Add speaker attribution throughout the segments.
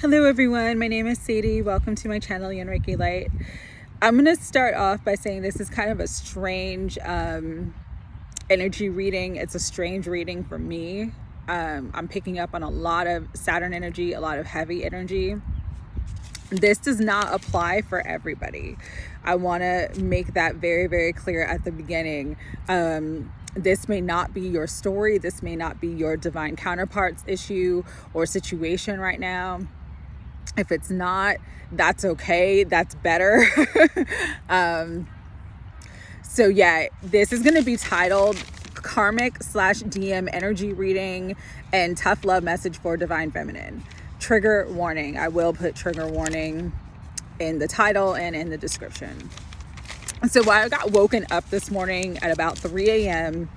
Speaker 1: Hello everyone, my name is Sadie. Welcome to my channel, YinReikiLight. I'm going to start off by saying this is kind of a strange energy reading. It's a strange reading for me. I'm picking up on a lot of Saturn energy, a lot of heavy energy. This does not apply for everybody. I want to make that very, very clear at the beginning. This may not be your story. This may not be your divine counterpart's issue or situation right now. If it's not, that's okay. That's better. So yeah, this is going to be titled Karmic / DM energy reading and tough love message for divine feminine. Trigger warning. I will put trigger warning in the title and in the description. So I got woken up this morning at about 3 a.m.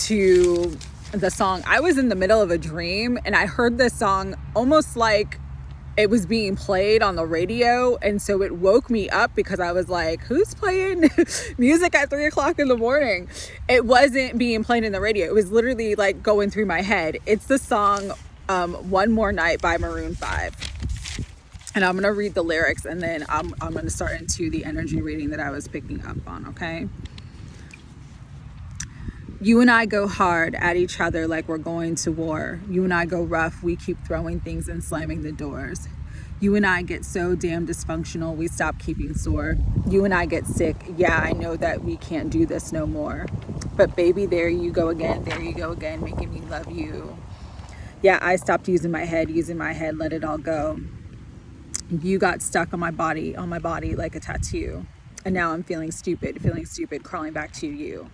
Speaker 1: to the song. I was in the middle of a dream and I heard this song almost like it was being played on the radio. And so it woke me up because I was like, who's playing music at 3 o'clock in the morning? It wasn't being played in the radio. It was literally like going through my head. It's the song One More Night by Maroon 5. And I'm going to read the lyrics and then I'm going to start into the energy reading that I was picking up on, okay? You and I go hard at each other like we're going to war. You and I go rough. We keep throwing things and slamming the doors. You and I get so damn dysfunctional. We stop keeping sore. You and I get sick. Yeah, I know that we can't do this no more. But baby, there you go again. There you go again, making me love you. Yeah, I stopped using my head, let it all go. You got stuck on my body like a tattoo. And now I'm feeling stupid, crawling back to you.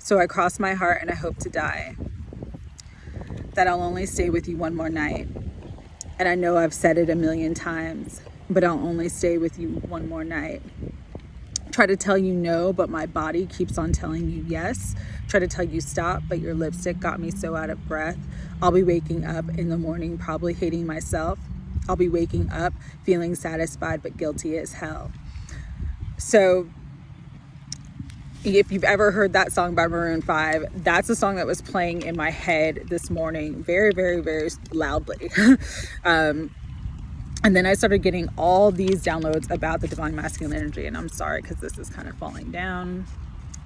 Speaker 1: So I cross my heart and I hope to die. That I'll only stay with you one more night. And I know I've said it a million times, but I'll only stay with you one more night. Try to tell you no, but my body keeps on telling you yes. Try to tell you stop, but your lipstick got me so out of breath. I'll be waking up in the morning, probably hating myself. I'll be waking up feeling satisfied, but guilty as hell. So if you've ever heard that song by Maroon 5, that's a song that was playing in my head this morning very, very, very loudly. And then I started getting all these downloads about the divine masculine energy. And I'm sorry because this is kind of falling down.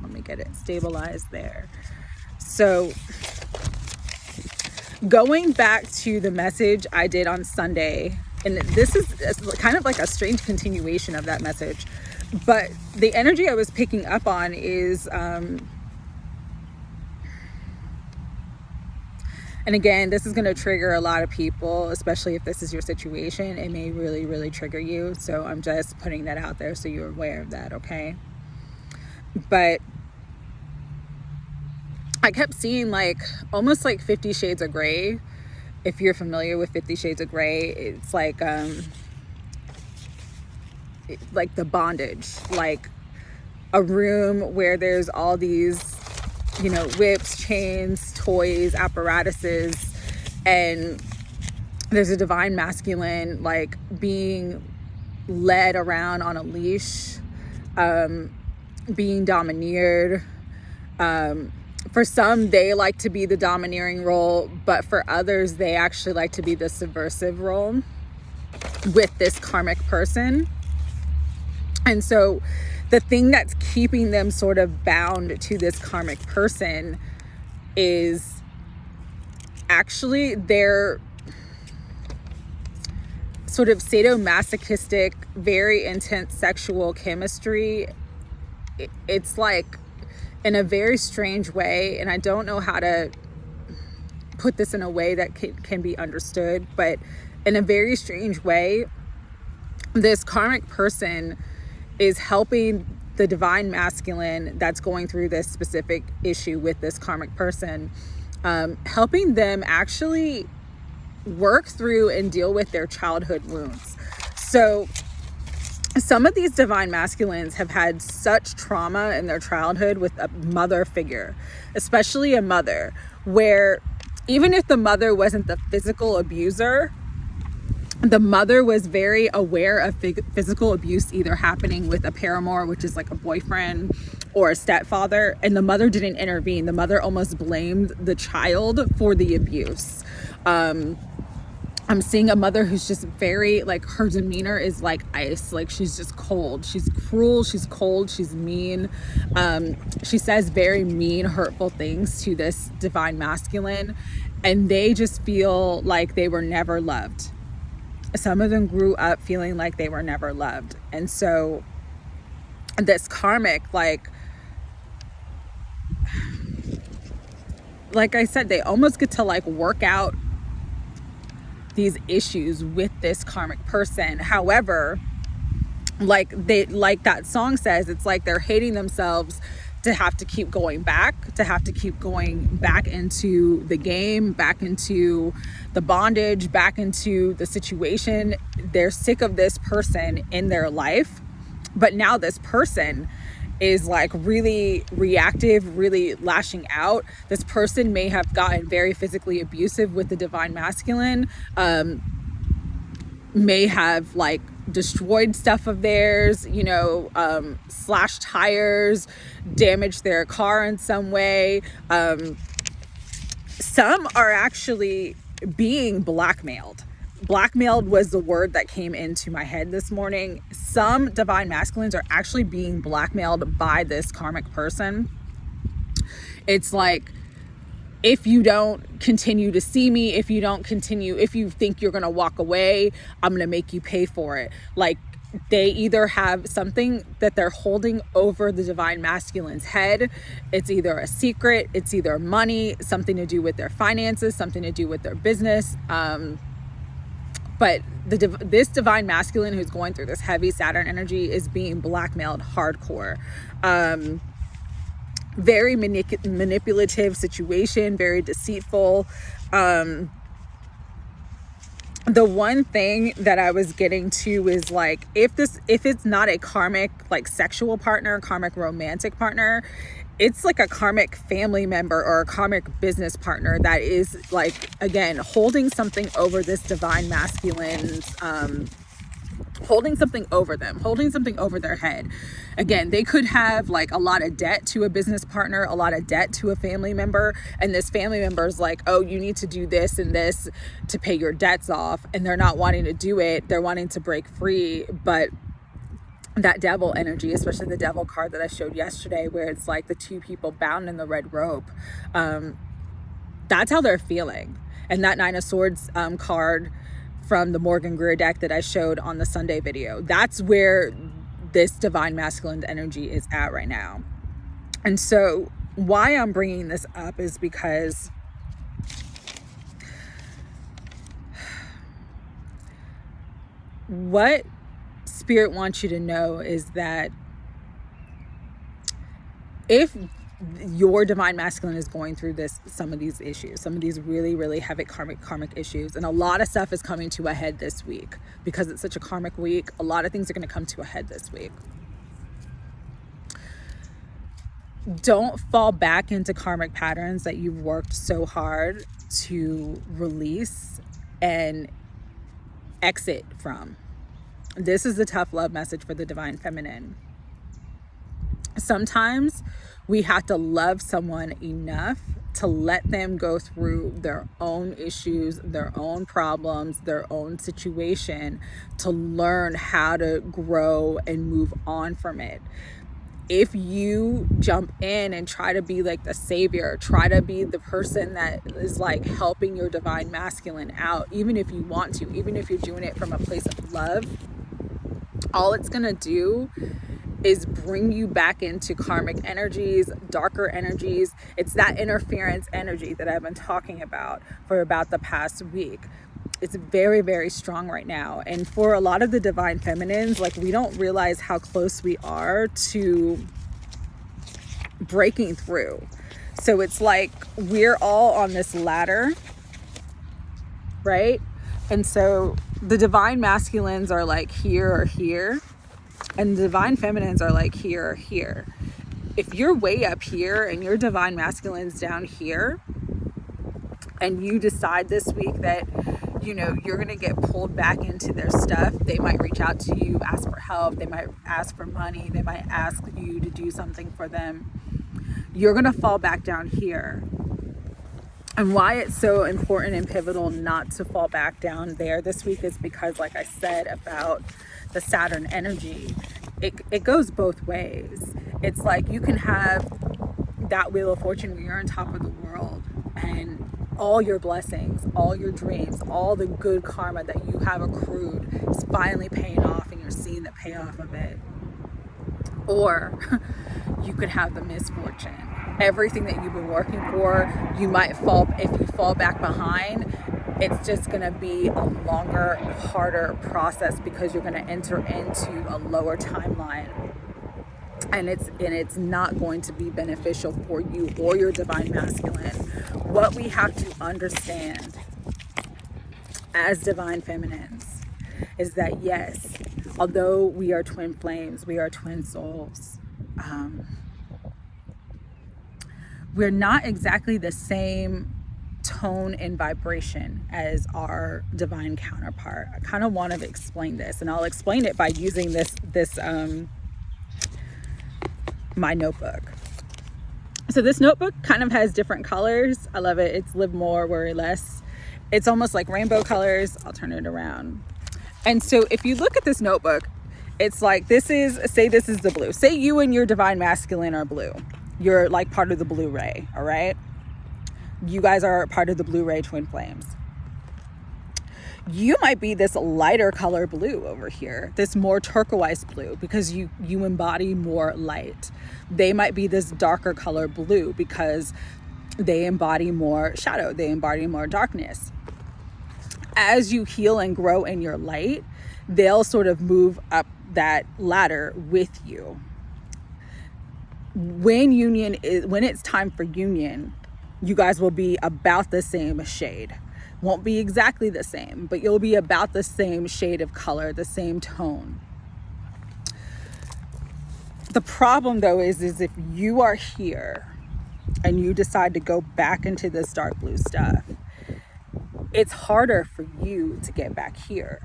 Speaker 1: Let me get it stabilized there. So going back to the message I did on Sunday, and this is kind of like a strange continuation of that message. But the energy I was picking up on is, and again, this is going to trigger a lot of people, especially if this is your situation. It may really, really trigger you. So I'm just putting that out there so you're aware of that, okay? But I kept seeing almost like 50 Shades of Grey. If you're familiar with 50 Shades of Grey, it's like the bondage, like a room where there's all these, whips, chains, toys, apparatuses, and there's a divine masculine being led around on a leash, being domineered. For some, they like to be the domineering role, but for others, they actually like to be the subversive role with this karmic person. And so the thing that's keeping them sort of bound to this karmic person is actually their sort of sadomasochistic, very intense sexual chemistry. It's like in a very strange way, and I don't know how to put this in a way that can be understood, but in a very strange way, this karmic person is helping the divine masculine that's going through this specific issue with this karmic person, helping them actually work through and deal with their childhood wounds. So some of these divine masculines have had such trauma in their childhood with a mother figure, especially a mother, where even if the mother wasn't the physical abuser, the mother was very aware of physical abuse either happening with a paramour, which is like a boyfriend, or a stepfather, and the mother didn't intervene. The mother almost blamed the child for the abuse. I'm seeing a mother who's just very, like, her demeanor is like ice. Like, she's just cold. She's cruel. She's cold. She's mean. She says very mean, hurtful things to this divine masculine. And they just feel like they were never loved. Some of them grew up feeling like they were never loved. And so this karmic, like I said, they almost get to like work out these issues with this karmic person. However, like that song says, it's like they're hating themselves to have to keep going back into the game, back into the bondage, back into the situation. They're sick of this person in their life, but now this person is like really reactive, really lashing out. This person may have gotten very physically abusive with the divine masculine, may have like destroyed stuff of theirs, slashed tires, damaged their car in some way. Some are actually being blackmailed. Blackmailed was the word that came into my head this morning. Some divine masculines are actually being blackmailed by this karmic person. It's like, if you don't continue to see me, if you think you're going to walk away, I'm going to make you pay for it. Like, they either have something that they're holding over the divine masculine's head. It's either a secret, it's either money, something to do with their finances, something to do with their business. But this divine masculine who's going through this heavy Saturn energy is being blackmailed hardcore. Very manipulative situation, very deceitful. The one thing that I was getting to is like, if it's not a karmic, like, sexual partner, karmic romantic partner, it's like a karmic family member or a karmic business partner that is, like, again, holding something over this divine masculine's, holding something over them, holding something over their head. Again, they could have like a lot of debt to a business partner, a lot of debt to a family member, and this family member is like, oh, you need to do this and this to pay your debts off, and they're not wanting to do it. They're wanting to break free. But that devil energy, especially the devil card that I showed yesterday, where it's like the two people bound in the red rope, that's how they're feeling. And that Nine of Swords card from the Morgan Greer deck that I showed on the Sunday video, that's where this divine masculine energy is at right now. And so why I'm bringing this up is because what Spirit wants you to know is that if your divine masculine is going through some of these issues, some of these really, really heavy karmic issues, and a lot of stuff is coming to a head this week because it's such a karmic week. A lot of things are going to come to a head this week. Don't fall back into karmic patterns that you've worked so hard to release and exit from. This is the tough love message for the divine feminine. Sometimes we have to love someone enough to let them go through their own issues, their own problems, their own situation, to learn how to grow and move on from it. If you jump in and try to be like the savior, try to be the person that is like helping your divine masculine out, even if you want to, even if you're doing it from a place of love, all it's gonna do is bring you back into karmic energies, darker energies. It's that interference energy that I've been talking about for about the past week. It's very, very strong right now. And for a lot of the divine feminines, like, we don't realize how close we are to breaking through. So it's like we're all on this ladder, right? And so the divine masculines are like here or here, and the divine feminines are like here or here. If you're way up here and your divine masculine's down here, and you decide this week that, you're going to get pulled back into their stuff, they might reach out to you, ask for help, they might ask for money, they might ask you to do something for them. You're going to fall back down here. And why it's so important and pivotal not to fall back down there this week is because, like I said about the Saturn energy, it goes both ways. It's like you can have that Wheel of Fortune where you're on top of the world and all your blessings, all your dreams, all the good karma that you have accrued is finally paying off and you're seeing the payoff of it. Or you could have the misfortune. Everything that you've been working for, you might fall, if you fall back behind, it's just going to be a longer, harder process because you're going to enter into a lower timeline. And it's not going to be beneficial for you or your divine masculine. What we have to understand as divine feminines is that, yes, although we are twin flames, we are twin souls, we're not exactly the same tone and vibration as our divine counterpart. I kind of want to explain this, and I'll explain it by using this my notebook. So this notebook kind of has different colors. I love it. It's live more, worry less. It's almost like rainbow colors. I'll turn it around. And so if you look at this notebook, it's like say this is the blue. Say you and your divine masculine are blue. You're like part of the blue ray, all right? You guys are part of the blue ray twin flames. You might be this lighter color blue over here, this more turquoise blue, because you embody more light. They might be this darker color blue because they embody more shadow. They embody more darkness. As you heal and grow in your light, they'll sort of move up that ladder with you. When it's time for union, you guys will be about the same shade. Won't be exactly the same, but you'll be about the same shade of color, the same tone. The problem though is if you are here and you decide to go back into this dark blue stuff, it's harder for you to get back here.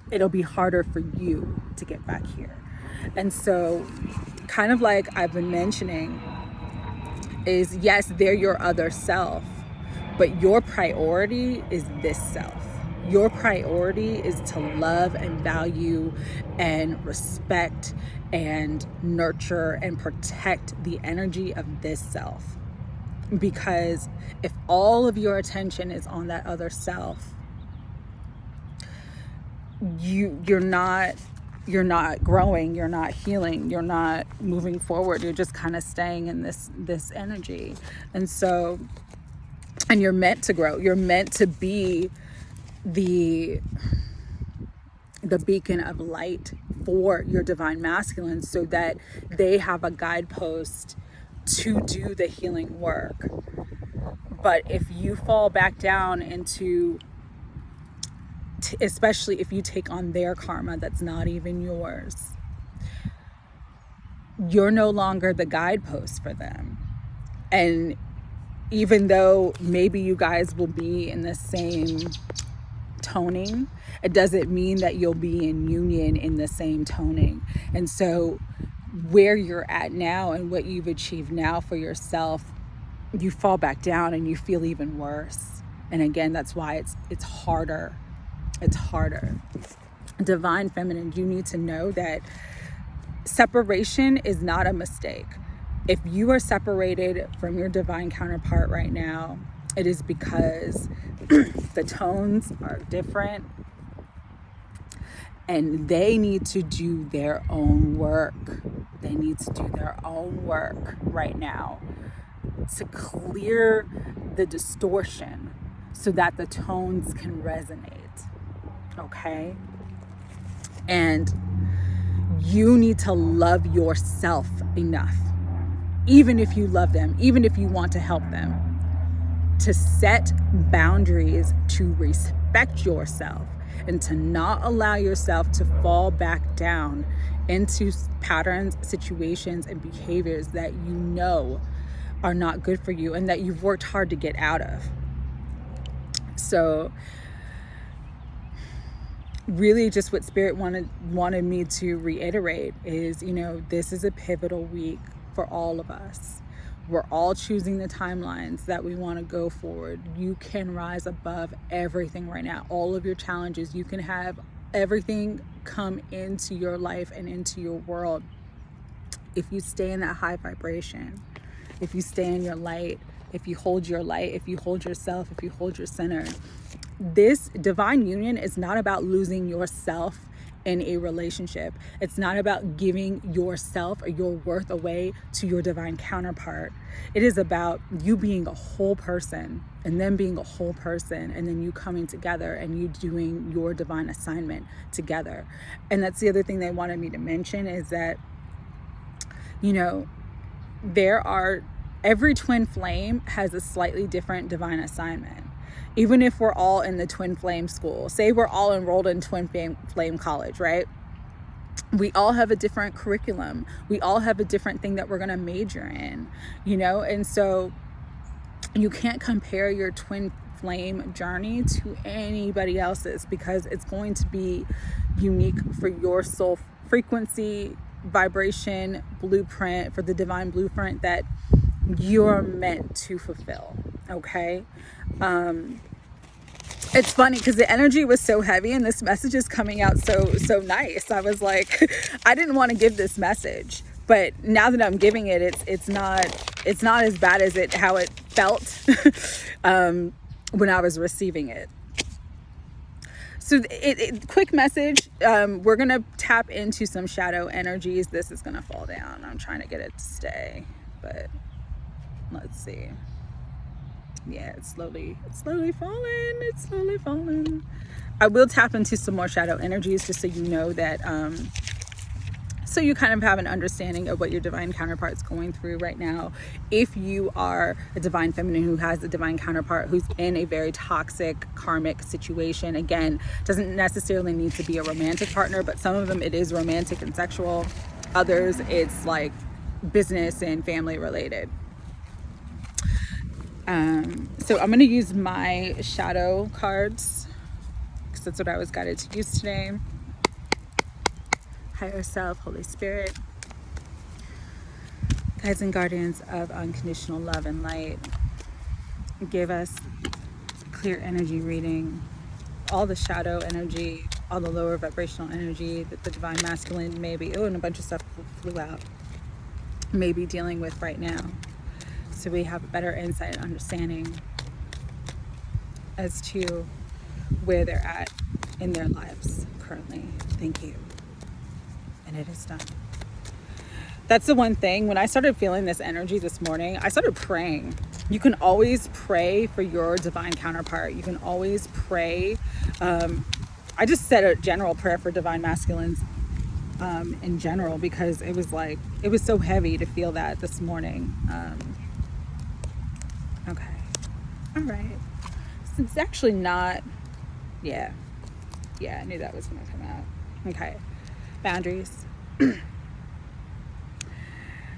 Speaker 1: It'll be harder for you to get back here. And so, kind of like I've been mentioning, is yes, they're your other self, but your priority is this self. Your priority is to love and value and respect and nurture and protect the energy of this self. Because if all of your attention is on that other self, you're not growing, you're not healing, you're not moving forward, you're just kind of staying in this energy. And so, and you're meant to grow, you're meant to be the beacon of light for your divine masculine so that they have a guidepost to do the healing work. But if you fall back down into especially if you take on their karma that's not even yours, you're no longer the guidepost for them. And even though maybe you guys will be in the same toning, it doesn't mean that you'll be in union in the same toning. And so where you're at now and what you've achieved now for yourself, you fall back down and you feel even worse. And again, that's why it's harder. It's harder. Divine feminine, you need to know that separation is not a mistake. If you are separated from your divine counterpart right now, it is because the tones are different and they need to do their own work. They need to do their own work right now to clear the distortion so that the tones can resonate. Okay? And you need to love yourself enough, even if you love them, even if you want to help them, to set boundaries to respect yourself and to not allow yourself to fall back down into patterns, situations, and behaviors that you know are not good for you and that you've worked hard to get out of. So really just what Spirit wanted me to reiterate is, this is a pivotal week for all of us. We're all choosing the timelines that we want to go forward. You can rise above everything right now. All of your challenges, you can have everything come into your life and into your world if you stay in that high vibration, if you stay in your light, if you hold your light, if you hold yourself, if you hold your center. This divine union is not about losing yourself in a relationship. It's not about giving yourself or your worth away to your divine counterpart. It is about you being a whole person and them being a whole person, and then you coming together and you doing your divine assignment together. And that's the other thing they wanted me to mention, is that, you know, every twin flame has a slightly different divine assignment. Even if we're all in the twin flame school, say we're all enrolled in twin flame college, right? We all have a different curriculum. We all have a different thing that we're going to major in, you know? And so you can't compare your twin flame journey to anybody else's, because it's going to be unique for your soul frequency, vibration, blueprint, for the divine blueprint that you're meant to fulfill. Okay. It's funny because the energy was so heavy and this message is coming out so nice. I was like, I didn't want to give this message, but now that I'm giving it, it's not as bad as how it felt when I was receiving it. So quick message, we're going to tap into some shadow energies. This is going to fall down. I'm trying to get it to stay, but let's see. Yeah, it's slowly falling. It's slowly falling. I will tap into some more shadow energies just so you know that, so you kind of have an understanding of what your divine counterpart's going through right now. If you are a divine feminine who has a divine counterpart who's in a very toxic karmic situation, again, doesn't necessarily need to be a romantic partner, but some of them it is romantic and sexual. Others it's like business and family related. So I'm going to use my shadow cards because that's what I was guided to use today. Higher self, Holy Spirit, guides and guardians of unconditional love and light, give us clear energy reading, all the shadow energy, all the lower vibrational energy that the divine masculine may be, and a bunch of stuff flew out, may be dealing with right now. So we have a better insight and understanding as to where they're at in their lives currently. Thank you. And it is done. That's the one thing. When I started feeling this energy this morning, I started praying. You can always pray for your divine counterpart. You can always pray. I just said a general prayer for divine masculines in general, because it was so heavy to feel that this morning. Okay. All right. So it's actually not, yeah, I knew that was going to come out. Okay. Boundaries. You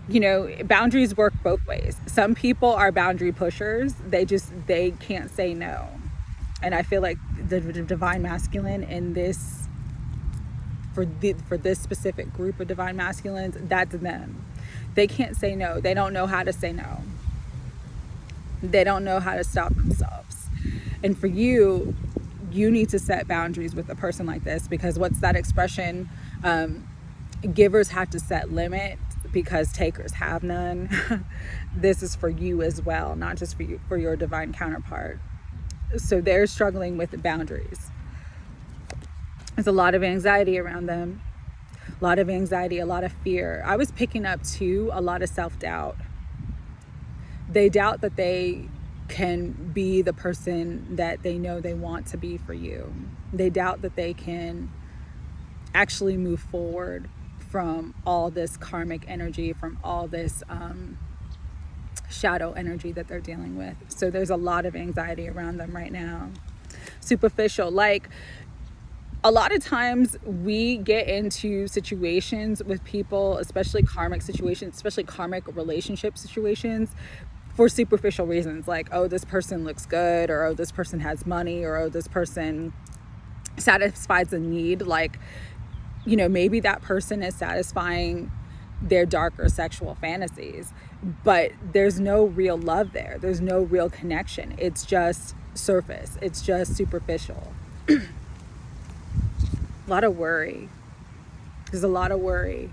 Speaker 1: know, boundaries work both ways. Some people are boundary pushers. They can't say no. And I feel like the divine masculine in this, for this specific group of divine masculines, that's them. They can't say no. They don't know how to say no. They don't know how to stop themselves. And for you, you need to set boundaries with a person like this, because what's that expression? Givers have to set limits because takers have none. This is for you as well, not just for you, for your divine counterpart. So they're struggling with the boundaries. There's a lot of anxiety around them, a lot of anxiety, a lot of fear. I was picking up too a lot of self-doubt. They doubt that they can be the person that they know they want to be for you. They doubt that they can actually move forward from all this karmic energy, from all this shadow energy that they're dealing with. So there's a lot of anxiety around them right now. Superficial, like a lot of times we get into situations with people, especially karmic situations, especially karmic relationship situations, for superficial reasons, like, oh, this person looks good, or oh, this person has money, or oh, this person satisfies a need. Like, you know, maybe that person is satisfying their darker sexual fantasies. but there's no real love there. There's no real connection. It's just surface. It's just superficial. A lot of worry. There's a lot of worry.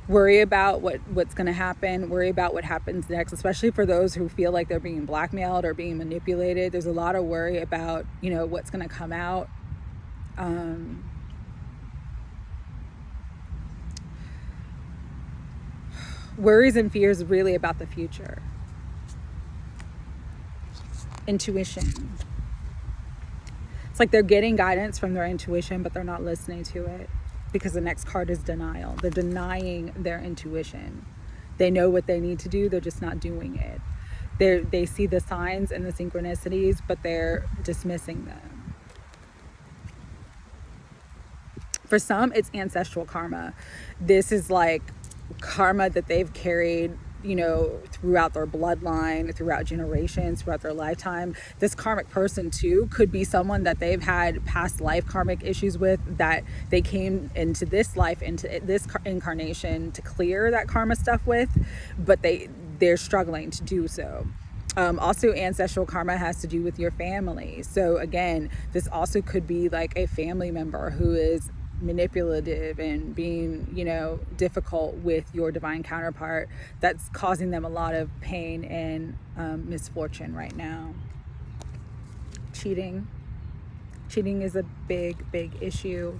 Speaker 1: Worry about what's going to happen. Worry about what happens next, especially for those who feel like they're being blackmailed or being manipulated. There's a lot of worry about, what's going to come out. Worries and fears really about the future. Intuition. It's like they're getting guidance from their intuition, but they're not listening to it, because the next card is denial. They're denying their intuition. They know what they need to do, they're just not doing it. They see the signs and the synchronicities, but they're dismissing them. For some, it's ancestral karma. This is like karma that they've carried, throughout their bloodline, throughout generations, throughout their lifetime. This karmic person too could be someone that they've had past life karmic issues with, that they came into this life, into this incarnation to clear that karma stuff with, but they're struggling to do so. Also, ancestral karma has to do with your family. So again, this also could be like a family member who is manipulative and being, difficult with your divine counterpart, that's causing them a lot of pain and misfortune right now. Cheating is a big issue.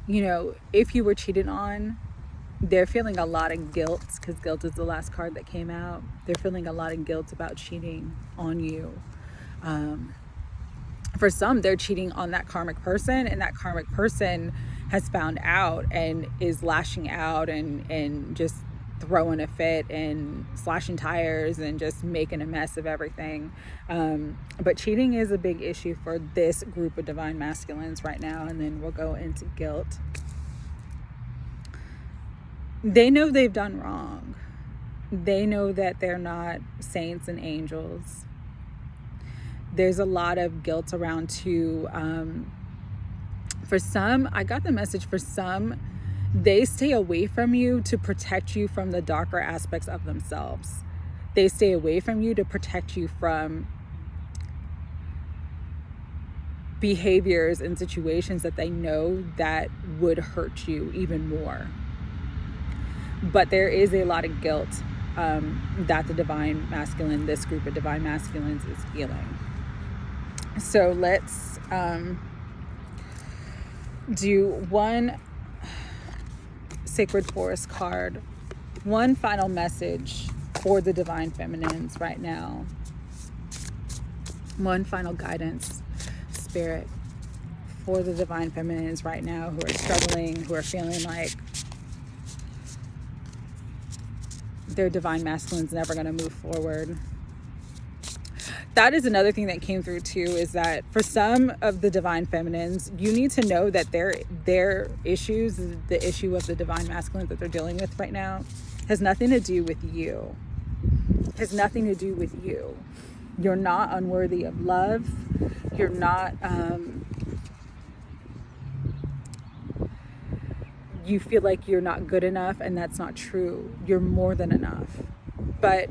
Speaker 1: If you were cheated on, they're feeling a lot of guilt, because guilt is the last card that came out. They're feeling a lot of guilt about cheating on you. For some, they're cheating on that karmic person, and that karmic person has found out and is lashing out and just throwing a fit and slashing tires and just making a mess of everything. But cheating is a big issue for this group of divine masculines right now, and then we'll go into guilt. They know they've done wrong. They know that they're not saints and angels. There's a lot of guilt around too. For some, I got the message, for some, they stay away from you to protect you from the darker aspects of themselves. They stay away from you to protect you from behaviors and situations that they know that would hurt you even more. But there is a lot of guilt that the divine masculine, this group of divine masculines, is feeling. So let's do one sacred forest card, one final message for the divine feminines right now, one final guidance, spirit, for the divine feminines right now who are struggling, who are feeling like their divine masculine's never going to move forward. That is another thing that came through too, is that for some of the divine feminines, you need to know that their issues, the issue of the divine masculine that they're dealing with right now, has nothing to do with you. Has nothing to do with you. You're not unworthy of love. You're not, you feel like you're not good enough, and that's not true. You're more than enough. But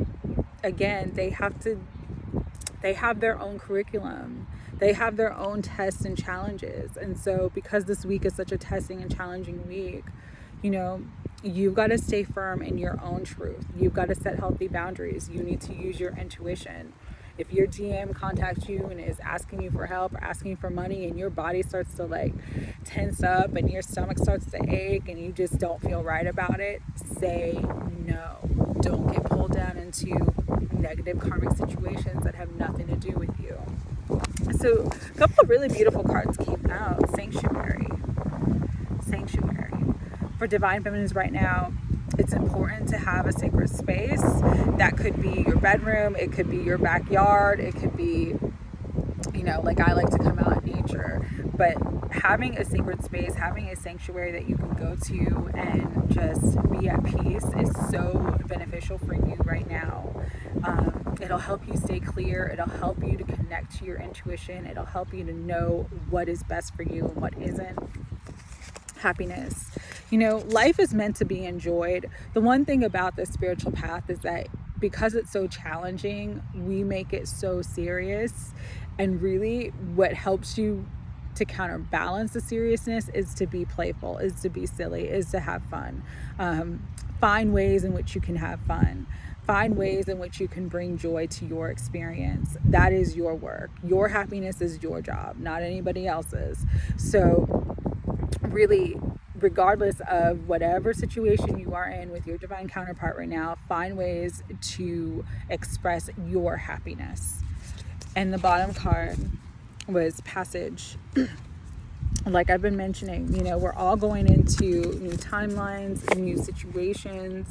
Speaker 1: again, they have their own curriculum. They have their own tests and challenges. And so because this week is such a testing and challenging week, you've got to stay firm in your own truth. You've got to set healthy boundaries. You need to use your intuition. If your DM contacts you and is asking you for help or asking for money, and your body starts to like tense up and your stomach starts to ache and you just don't feel right about it, say no. Don't get pulled down into negative karmic situations that have nothing to do with you. So a couple of really beautiful cards came out. Sanctuary. For divine feminines right now, it's important to have a sacred space. That could be your bedroom, it could be your backyard, it could be, like I like to come out in nature. But having a sacred space, having a sanctuary that you can go to and just be at peace is so beneficial for you right now. It'll help you stay clear. It'll help you to connect to your intuition. It'll help you to know what is best for you and what isn't. happiness. Life is meant to be enjoyed. The one thing about the spiritual path is that because it's so challenging, we make it so serious. And really what helps you to counterbalance the seriousness is to be playful, is to be silly, is to have fun. Find ways in which you can have fun. Find ways in which you can bring joy to your experience. That is your work. Your happiness is your job, not anybody else's. So really, regardless of whatever situation you are in with your divine counterpart right now, find ways to express your happiness. And the bottom card was passage. Like I've been mentioning, we're all going into new timelines, new situations.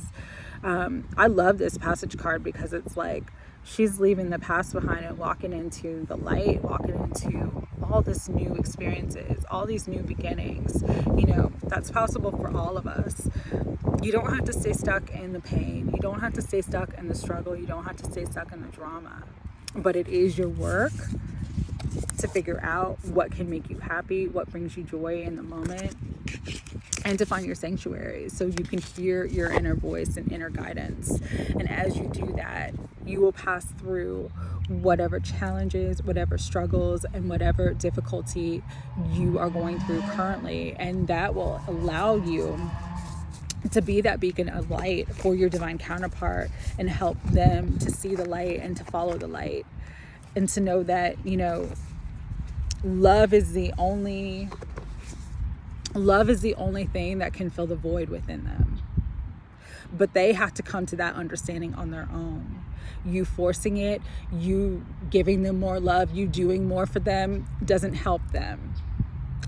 Speaker 1: I love this passage card because it's like she's leaving the past behind and walking into the light, walking into all this new experiences, all these new beginnings. That's possible for all of us. You don't have to stay stuck in the pain. You don't have to stay stuck in the struggle. You don't have to stay stuck in the drama. But it is your work to figure out what can make you happy, what brings you joy in the moment, and to find your sanctuary so you can hear your inner voice and inner guidance. And as you do that, you will pass through whatever challenges, whatever struggles, and whatever difficulty you are going through currently. And that will allow you to be that beacon of light for your divine counterpart and help them to see the light and to follow the light. And to know that, love is the only thing that can fill the void within them. But they have to come to that understanding on their own. You forcing it, you giving them more love, you doing more for them doesn't help them.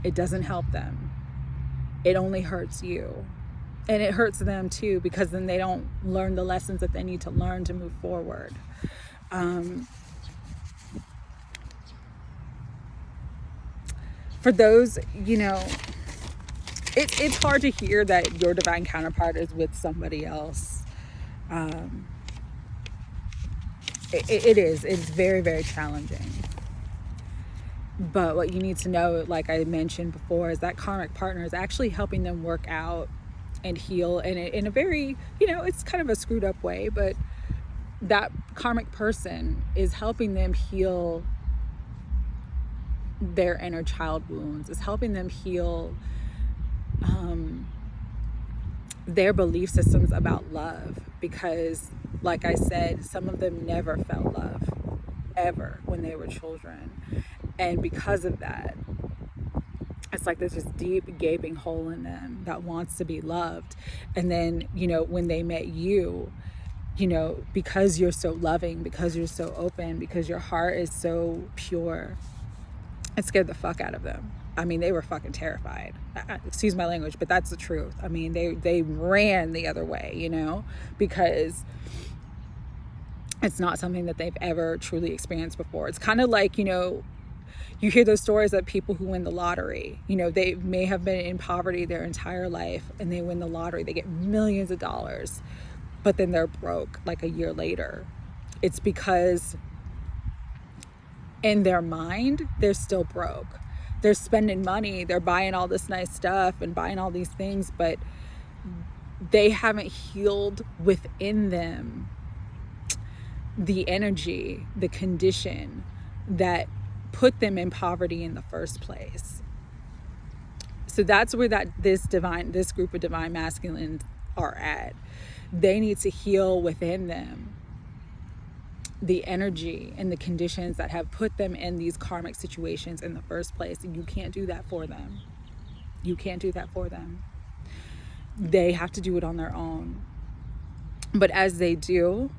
Speaker 1: It doesn't help them. It only hurts you. And it hurts them too, because then they don't learn the lessons that they need to learn to move forward. For those, it's hard to hear that your divine counterpart is with somebody else. It is. It's very, very challenging. But what you need to know, like I mentioned before, is that karmic partner is actually helping them work out and heal in a very, it's kind of a screwed up way, but that karmic person is helping them heal their inner child wounds, is helping them heal their belief systems about love. Because, like I said, some of them never felt love, ever, when they were children. And because of that, it's like there's this deep gaping hole in them that wants to be loved. And then, when they met you, because you're so loving, because you're so open, because your heart is so pure, it scared the fuck out of them. I mean, they were fucking terrified. Excuse my language, but that's the truth. I mean, they ran the other way, because it's not something that they've ever truly experienced before. It's kind of like, you hear those stories of people who win the lottery. They may have been in poverty their entire life and they win the lottery. They get millions of dollars, but then they're broke like a year later. It's because in their mind, they're still broke. They're spending money, they're buying all this nice stuff and buying all these things, but they haven't healed within them the energy, the condition that put them in poverty in the first place. So that's where this group of divine masculines are at. They need to heal within them the energy and the conditions that have put them in these karmic situations in the first place. And you can't do that for them. You can't do that for them. They have to do it on their own. But as they do,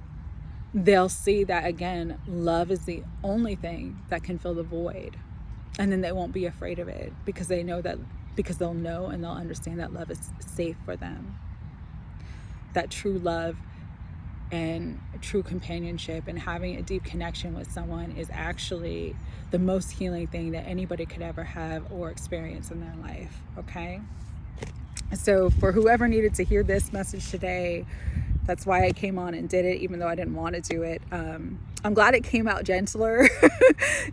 Speaker 1: they'll see that, again, love is the only thing that can fill the void. And then they won't be afraid of it because they'll know and they'll understand that love is safe for them. That true love and true companionship and having a deep connection with someone is actually the most healing thing that anybody could ever have or experience in their life, okay? So for whoever needed to hear this message today, that's why I came on and did it, even though I didn't want to do it. I'm glad it came out gentler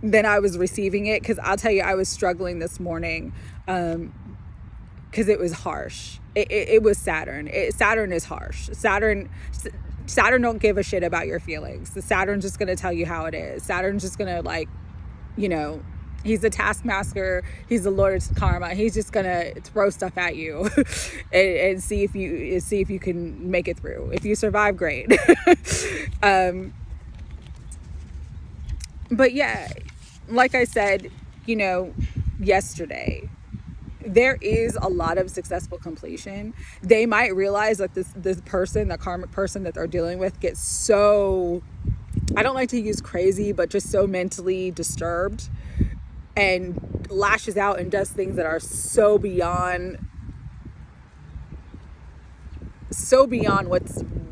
Speaker 1: than I was receiving it, because I'll tell you, I was struggling this morning. because it was harsh. It was Saturn. Saturn is harsh. Saturn don't give a shit about your feelings. The Saturn's just going to tell you how it is. Saturn's just going to, like, you know, he's a taskmaster. He's the Lord of karma. He's just going to throw stuff at you and see if you can make it through. If you survive, great. But yeah, like I said, you know, yesterday, there is a lot of successful completion. They might realize that this person, the karmic person that they're dealing with, gets so, I don't like to use crazy, but just so mentally disturbed and lashes out and does things that are so beyond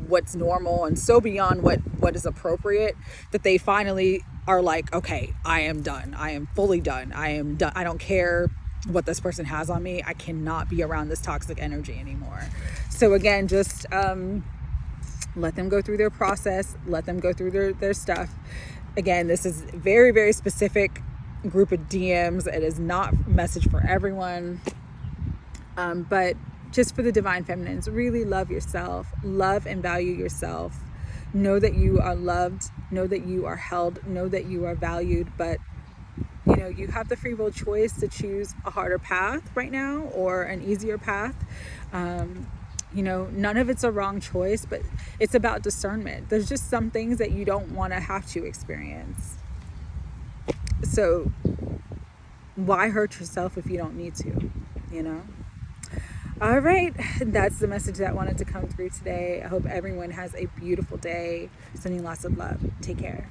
Speaker 1: what's normal and so beyond what is appropriate, that they finally are like, okay, I am done. I am fully done. I am done. I don't care what this person has on me. I cannot be around this toxic energy anymore. So again, just let them go through their process. Let them go through their stuff. Again, this is very, very specific group of DMs. It is not a message for everyone. But just for the divine feminines, really love yourself. Love and value yourself. Know that you are loved. Know that you are held. Know that you are valued. But you know, you have the free will choice to choose a harder path right now or an easier path. You know, none of it's a wrong choice, but it's about discernment. There's just some things that you don't want to have to experience. So why hurt yourself if you don't need to, you know? All right, that's the message that wanted to come through today. I hope everyone has a beautiful day. Sending lots of love. Take care.